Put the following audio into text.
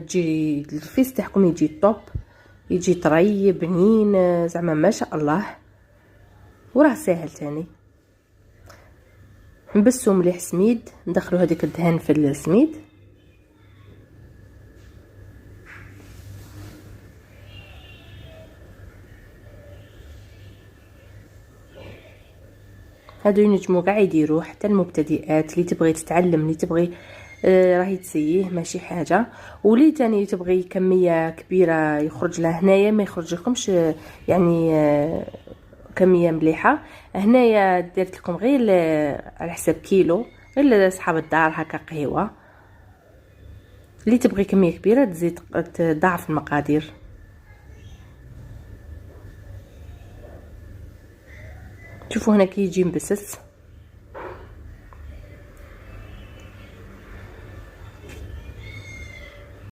تجي الفيس تاعكم يجي طوب، يجي طري بنين زعما ما شاء الله، وراه ساهل تاني. نبسو مليح سميد، ندخلو هذيك الدهان في السميد. هادو ينجمو كاع يديروه حتى المبتدئات اللي تبغي تتعلم، اللي تبغي راهي تسيه ماشي حاجه، واللي تاني تبغي كميه كبيره يخرج لها هنايا ما يخرج لكمش يعني كميه مليحه. هنايا درت لكم غير على حساب كيلو، غير لاصحاب الدار هكا قهوه. اللي تبغي كميه كبيره تزيد تضاعف المقادير. شوفوا هنا كي يجي مبسس.